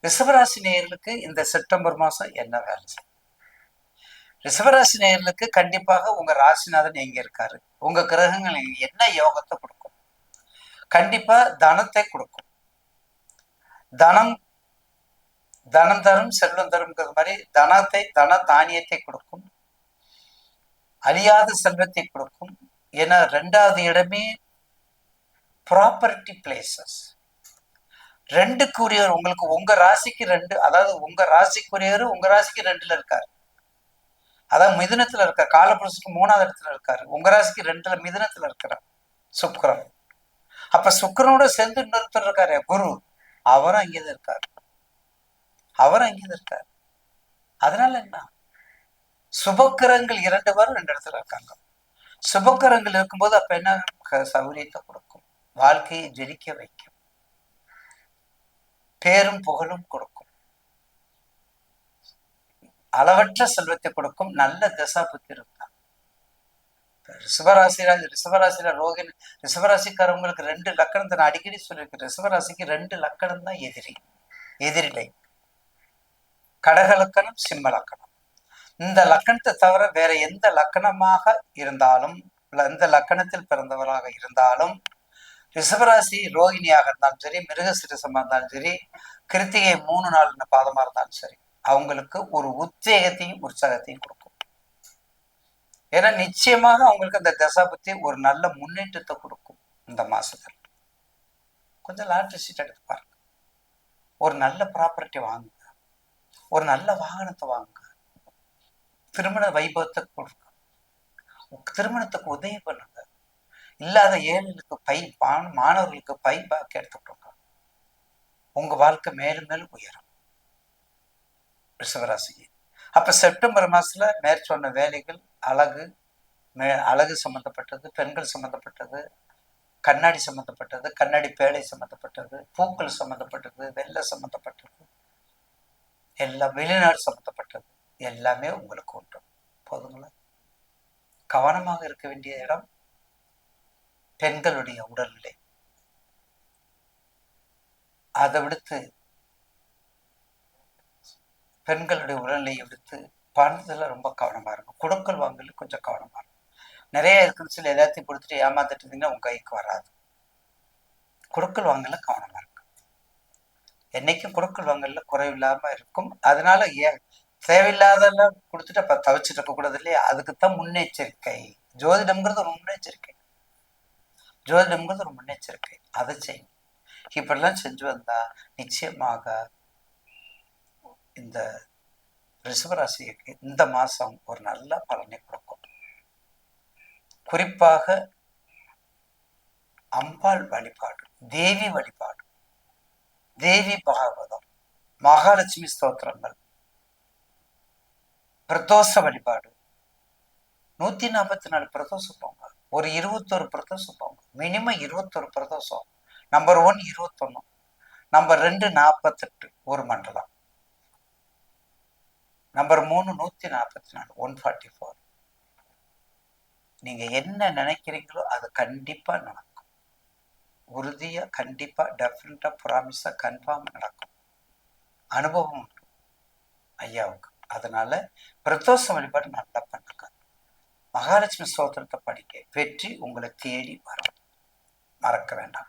ரிஷபராசி நேயர்களுக்கு இந்த செப்டம்பர் மாசம் என்ன வேலை செய்யும்? ரிஷபராசி நேயர்களுக்கு கண்டிப்பாக உங்க ராசிநாதன் எங்க இருக்காரு, உங்க கிரகங்கள் என்ன யோகத்தை கொடுக்கும்? கண்டிப்பா தனத்தை கொடுக்கும். தனம் தனம் தரும் செல்வம் தரும்ங்கிற மாதிரி தன தானியத்தை கொடுக்கும், அழியாத செல்வத்தை கொடுக்கும். ஏன்னா 2வது இடமே ப்ராப்பர்ட்டி பிளேசஸ். 2க்குரியவர் உங்களுக்கு உங்க ராசிக்கு 2, அதாவது உங்க ராசிக்குரியவர் உங்க ராசிக்கு 2ல இருக்காரு. அதாவது மிதுனத்துல இருக்க காலபுருஷனுக்கு 3வது இடத்துல இருக்காரு. உங்க ராசிக்கு 2ல மிதுனத்துல இருக்கிறார் சுக்கிரன். அப்ப சுக்கிரனோட சேர்ந்து இன்னொருத்தர் இருக்காரு குரு, அவரும் அங்கேதான் இருக்காரு. அதனால என்ன, சுபக்கிரகங்கள் 2 பேரும் 2 இடத்துல இருக்காங்க. சுபக்கிரகங்கள் இருக்கும்போது அப்ப என்ன, சௌரியத்தை கொடுக்கும், வாழ்க்கையை ஜெயிக்க வைக்கும், பேரும் புகழும் கொடுக்கும், அளவற்ற செல்வத்தை கொடுக்கும். நல்ல தசா புத்தி இருந்தா ரிஷபராசியில ரோகிணி, ரிஷபராசிக்காரவங்களுக்கு 2 லக்கணத்தை நான் அடிக்கடி சொல்லியிருக்கேன். ரிஷபராசிக்கு 2 லக்கணம் தான் எதிரிலை. கடக லக்கணம், சிம்ம லக்கணம். இந்த லக்கணத்தை தவிர வேற எந்த லக்கணமாக இருந்தாலும், எந்த லக்கணத்தில் பிறந்தவராக இருந்தாலும், ரிஷபராசி ரோகிணியாக இருந்தாலும் சரி, மிருகசிரிசமா இருந்தாலும் சரி, கிருத்திகை 3 4 பாதமா இருந்தாலும் சரி, அவங்களுக்கு ஒரு உத்வேகத்தையும் உற்சாகத்தையும் கொடுக்கும். ஏன்னா நிச்சயமாக அவங்களுக்கு அந்த தசாபுத்தி ஒரு நல்ல முன்னேற்றத்தை கொடுக்கும். இந்த மாசத்துல கொஞ்சம் லாட்டரி சீட் எடுத்து பாருங்க, ஒரு நல்ல ப்ராப்பர்ட்டி வாங்குங்க, ஒரு நல்ல வாகனத்தை வாங்குங்க, திருமண வைபவத்தை கொடுங்க, திருமணத்துக்கு உதவி பண்ணுங்க, இல்லாத ஏழைகளுக்கு மாணவர்களுக்கு பாக்கி எடுத்து கொடுங்க. உங்க வாழ்க்கை மேலும் மேலும் உயரும் ரிஷபராசிக்கு. அப்ப செப்டம்பர் மாசத்துல மேற்சொன்ன வேலைகள் அழகு சம்பந்தப்பட்டது, பெண்கள் சம்பந்தப்பட்டது, கண்ணாடி சம்பந்தப்பட்டது, கண்ணாடி பேழை சம்பந்தப்பட்டது, பூக்கள் சம்பந்தப்பட்டது, வெள்ளை சம்பந்தப்பட்டது, எல்லாம் வெளிநாடு சம்பந்தப்பட்டது, எல்லாமே உங்களுக்கு உண்டு. போதுங்களா? கவனமாக இருக்க வேண்டிய இடம் பெண்களுடைய உடல்நிலை. அதை விடுத்து பெண்களுடைய உடல்நிலையை விடுத்து பணத்துல ரொம்ப கவனமா இருக்கும். கொடுக்கல் வாங்கல கொஞ்சம் கவனமா இருக்கும். நிறைய இருக்குன்னு சொல்லி எல்லாத்தையும் கொடுத்துட்டு ஏமாந்துட்டு இருந்தீங்கன்னா உங்க கைக்கு வராது. கொடுக்கல் வாங்கல கவனமா இருக்கு. என்னைக்கும் கொடுக்கல் வாங்கல குறைவில்லாம இருக்கும். அதனால தேவையில்லாதெல்லாம் கொடுத்துட்டு அப்ப தவிச்சிட்டு இருக்க கூடாது இல்லையா? அதுக்குத்தான் முன்னெச்சரிக்கை. ஜோதிடம்ங்கிறது ஒரு முன்னெச்சரிக்கை. அதை செய்யும். இப்படிலாம் செஞ்சு வந்தா நிச்சயமாக இந்த ரிஷபராசிக்கு இந்த மாசம் ஒரு நல்ல பலனை கொடுக்கும். குறிப்பாக அம்பாள் வழிபாடு, தேவி வழிபாடு, தேவி பாகவதம், மகாலட்சுமி ஸ்தோத்திரங்கள், பிரதோஷ வழிபாடு, 144 பிரதோஷம் போங்க, ஒரு 21 பிரதோஷம் போங்க, மினிமம் 21 பிரதோஷம். நம்பர் 1 21, நம்பர் 2 48 ஒரு மண்டலம், நம்பர் 3 144 144. நீங்க என்ன நினைக்கிறீங்களோ அது கண்டிப்பா நடக்கும். உறுதியா, கண்டிப்பா, டெஃபினட்டா, ப்ராமிஸா, கன்ஃபார்ம் நடக்கும். அனுபவம் உண்டு ஐயாவுக்கு. அதனால பிரதோஷ வழிபாடு நல்லா பண்ணுங்க. மகாலட்சுமி ஸ்தோத்திரத்தை படிக்க வெற்றி உங்களை தேடி வரும். மறக்க வேண்டாம்.